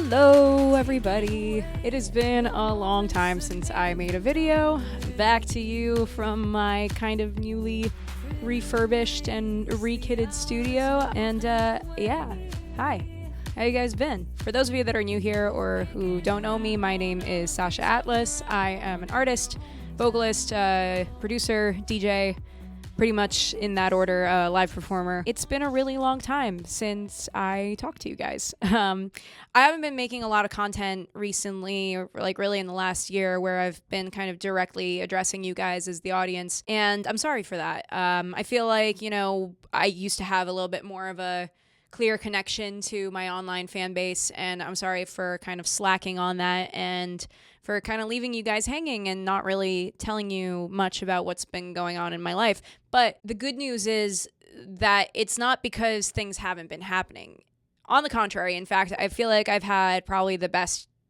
Hello everybody! It has been a long time since I made a video. Back to you from my kind of newly refurbished and re-kitted studio. And yeah, hi. How you guys been? For those of you that are new here or who don't know me, my name is Sasha Atlas. I am an artist, vocalist, producer, DJ, pretty much in that order, live performer. It's been a really long time since I talked to you guys. I haven't been making a lot of content recently, or like really in the last year, where I've been kind of directly addressing you guys as the audience, and I'm sorry for that. I feel like, you know, I used to have a little bit more of a clear connection to my online fan base, and I'm sorry for kind of slacking on that and for kind of leaving you guys hanging and not really telling you much about what's been going on in my life. But the good news is that it's not because things haven't been happening. On the contrary, in fact, I feel like I've had probably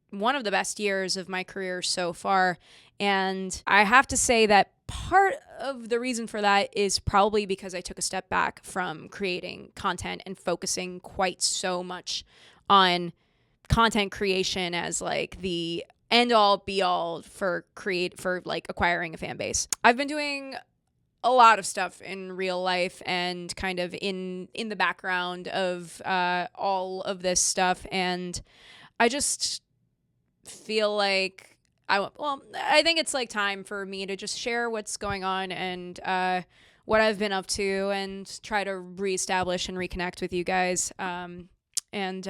one of the best years of my career so far. And I have to say that part of the reason for that is probably because I took a step back from creating content and focusing quite so much on content creation as like the end all be all for like acquiring a fan base. I've been doing a lot of stuff in real life and kind of in the background of all of this stuff, and I just feel like I think it's like time for me to just share what's going on and what I've been up to and try to reestablish and reconnect with you guys. And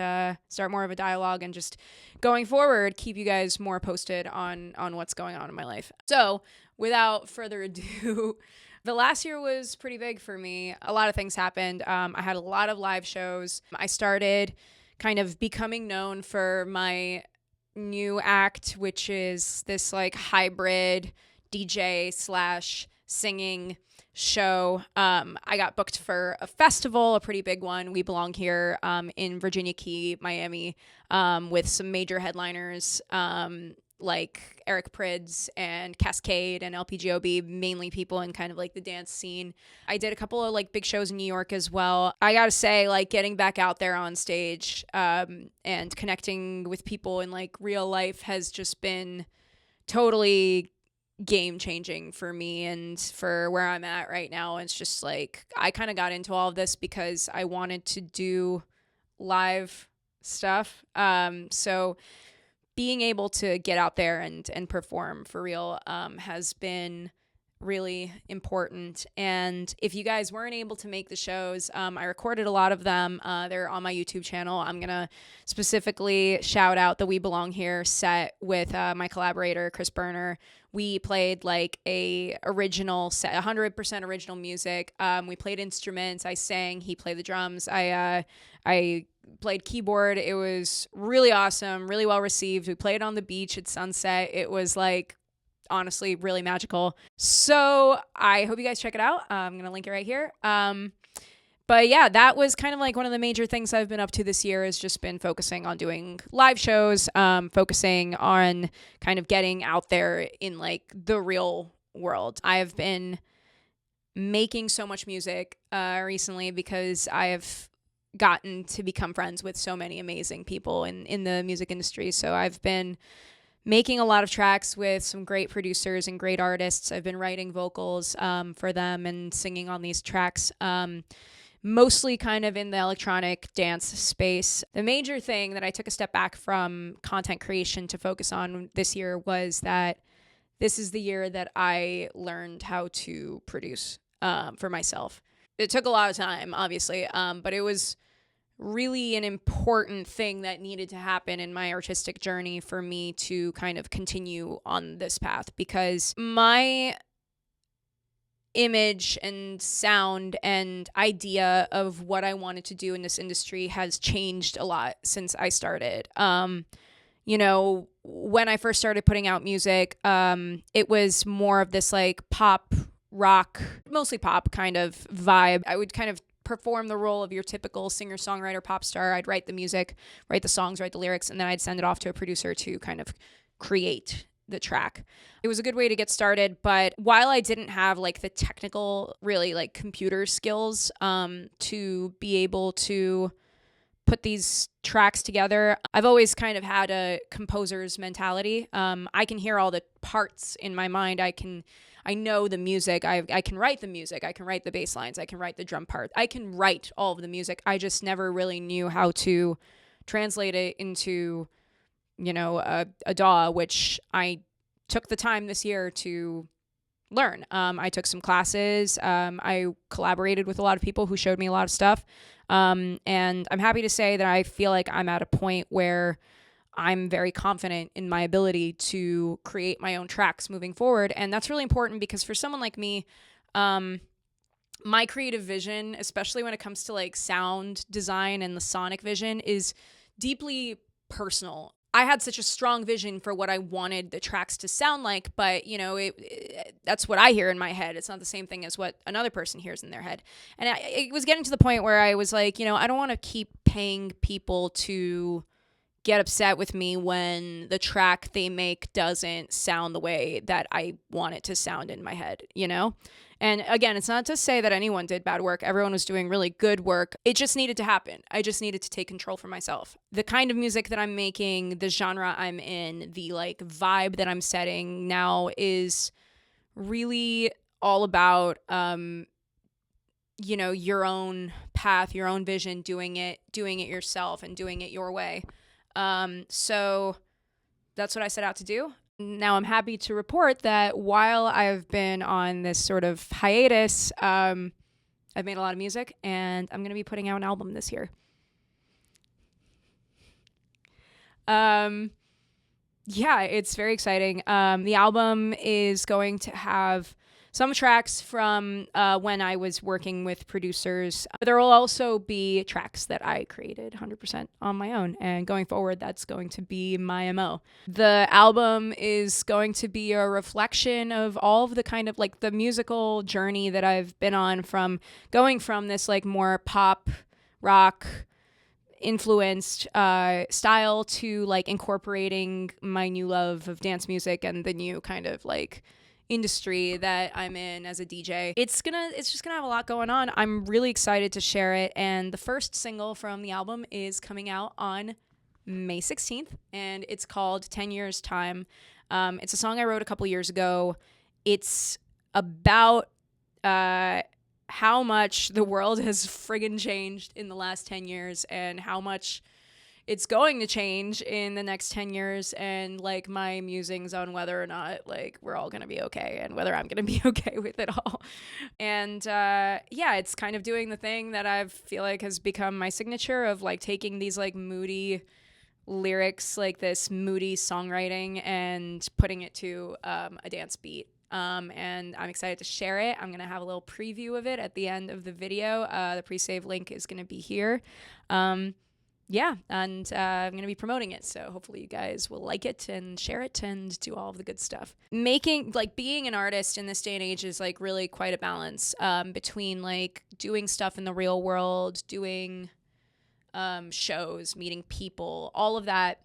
start more of a dialogue and just going forward, keep you guys more posted on what's going on in my life. So without further ado, the last year was pretty big for me. A lot of things happened. I had a lot of live shows. I started kind of becoming known for my new act, which is this like hybrid DJ / singing show. I got booked for a festival, a pretty big one. We Belong Here in Virginia Key, Miami, with some major headliners like Eric Prydz and Cascade and LPGOB, mainly people in kind of like the dance scene. I did a couple of like big shows in New York as well. I gotta say, like getting back out there on stage and connecting with people in like real life has just been totally game changing for me and for where I'm at right now. It's just like I kind of got into all of this because I wanted to do live stuff. So being able to get out there and perform for real has been really important. And if you guys weren't able to make the shows, I recorded a lot of them. They're on my YouTube channel. I'm gonna specifically shout out the We Belong Here set with my collaborator Chris Berner. We played like a original set, 100% original music. We played instruments. I sang. He played the drums. I played keyboard. It was really awesome, really well received. We played on the beach at sunset. It was like honestly really magical. So I hope you guys check it out. I'm going to link it right here. But yeah, that was kind of like one of the major things I've been up to this year, has just been focusing on doing live shows, focusing on kind of getting out there in like the real world. I have been making so much music recently because I have gotten to become friends with so many amazing people in the music industry. So I've been making a lot of tracks with some great producers and great artists. I've been writing vocals for them and singing on these tracks, mostly kind of in the electronic dance space. The major thing that I took a step back from content creation to focus on this year was that this is the year that I learned how to produce for myself. It took a lot of time, obviously, but it was really an important thing that needed to happen in my artistic journey for me to kind of continue on this path, because my image and sound and idea of what I wanted to do in this industry has changed a lot since I started. You know, when I first started putting out music, it was more of this like pop, rock, mostly pop kind of vibe. I would kind of perform the role of your typical singer-songwriter pop star. I'd write the music, write the songs, write the lyrics, and then I'd send it off to a producer to kind of create the track. It was a good way to get started, but while I didn't have like the technical, really like computer skills to be able to put these tracks together. I've always kind of had a composer's mentality. I can hear all the parts in my mind. I know the music. I can write the music. I can write the bass lines. I can write the drum part. I can write all of the music. I just never really knew how to translate it into, a DAW, which I took the time this year to learn. I took some classes. I collaborated with a lot of people who showed me a lot of stuff. And I'm happy to say that I feel like I'm at a point where I'm very confident in my ability to create my own tracks moving forward. And that's really important because for someone like me, my creative vision, especially when it comes to like sound design and the sonic vision, is deeply personal. I had such a strong vision for what I wanted the tracks to sound like, but that's what I hear in my head. It's not the same thing as what another person hears in their head. And it was getting to the point where I was like, I don't want to keep paying people to get upset with me when the track they make doesn't sound the way that I want it to sound in my head, And again, it's not to say that anyone did bad work. Everyone was doing really good work. It just needed to happen. I just needed to take control for myself. The kind of music that I'm making, the genre I'm in, the like vibe that I'm setting now is really all about, your own path, your own vision, doing it yourself and doing it your way. So that's what I set out to do. Now I'm happy to report that while I've been on this sort of hiatus, I've made a lot of music and I'm going to be putting out an album this year. Yeah, it's very exciting. The album is going to have some tracks from when I was working with producers. There will also be tracks that I created 100% on my own. And going forward, that's going to be my MO. The album is going to be a reflection of all of the kind of like the musical journey that I've been on, from going from this like more pop rock influenced style to like incorporating my new love of dance music and the new kind of like industry that I'm in as a DJ. It's just gonna have a lot going on. I'm really excited to share it, and the first single from the album is coming out on May 16th, and it's called 10 Years Time. It's a song I wrote a couple years ago. It's about how much the world has friggin' changed in the last 10 years and how much it's going to change in the next 10 years, and like my musings on whether or not like we're all going to be okay and whether I'm going to be okay with it all. And it's kind of doing the thing that I feel like has become my signature of like taking these like moody lyrics, like this moody songwriting, and putting it to a dance beat. And I'm excited to share it. I'm going to have a little preview of it at the end of the video. The pre-save link is going to be here. I'm going to be promoting it, so hopefully you guys will like it and share it and do all of the good stuff. Being an artist in this day and age is like really quite a balance between like doing stuff in the real world, doing shows, meeting people, all of that,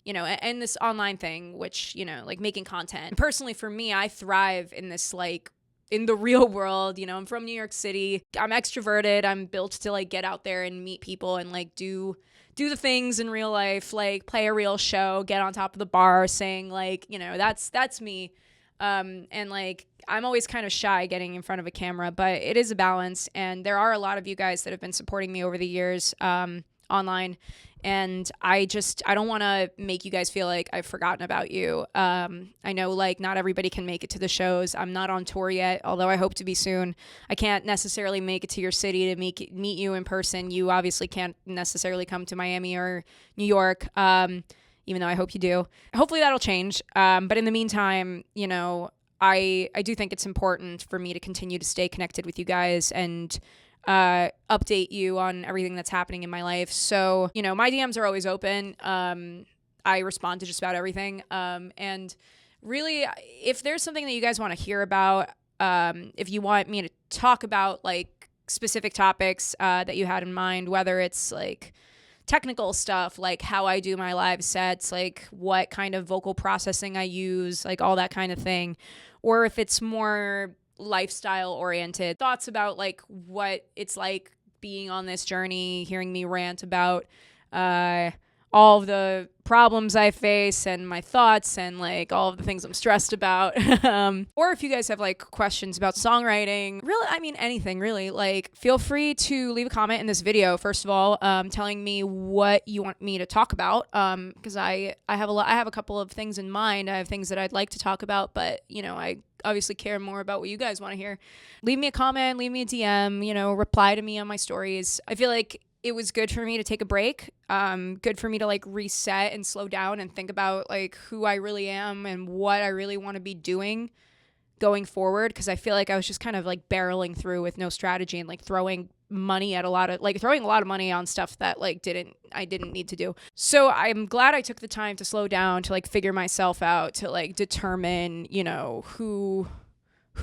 and this online thing, which, like making content. And personally, for me, I thrive in this like in the real world. I'm from New York City. I'm extroverted. I'm built to like get out there and meet people and like do the things in real life, like play a real show, get on top of the bar, sing, like, that's me. And like, I'm always kind of shy getting in front of a camera, but it is a balance. And there are a lot of you guys that have been supporting me over the years, online. And I don't want to make you guys feel like I've forgotten about you. I know like not everybody can make it to the shows. I'm not on tour yet, although I hope to be soon. I can't necessarily make it to your city to meet you in person. You obviously can't necessarily come to Miami or New York, even though I hope you do. Hopefully that'll change. But in the meantime, I do think it's important for me to continue to stay connected with you guys and update you on everything that's happening in my life. So, my DMs are always open. I respond to just about everything. And really, if there's something that you guys want to hear about, if you want me to talk about like specific topics that you had in mind, whether it's like technical stuff, like how I do my live sets, like what kind of vocal processing I use, like all that kind of thing, or if it's more lifestyle oriented thoughts about like what it's like being on this journey, hearing me rant about all of the problems I face and my thoughts and like all of the things I'm stressed about. Or if you guys have like questions about songwriting, really, I mean, anything really, like feel free to leave a comment in this video. First of all, telling me what you want me to talk about. Cause I have a couple of things in mind. I have things that I'd like to talk about, but you know, I obviously care more about what you guys want to hear. Leave me a comment, leave me a DM, you know, reply to me on my stories. I feel like it was good for me to take a break, good for me to like reset and slow down and think about like who I really am and what I really want to be doing going forward. Because I feel like I was just kind of like barreling through with no strategy and like throwing a lot of money on stuff that like I didn't need to do. So I'm glad I took the time to slow down, to like figure myself out, to like determine, you know, who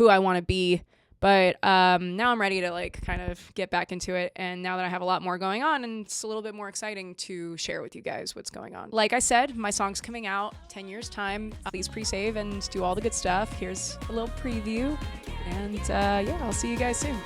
I want to be. But now I'm ready to like kind of get back into it. And now that I have a lot more going on, and it's a little bit more exciting to share with you guys what's going on. Like I said, my song's coming out 10 years time. Please pre-save and do all the good stuff. Here's a little preview. And yeah, I'll see you guys soon.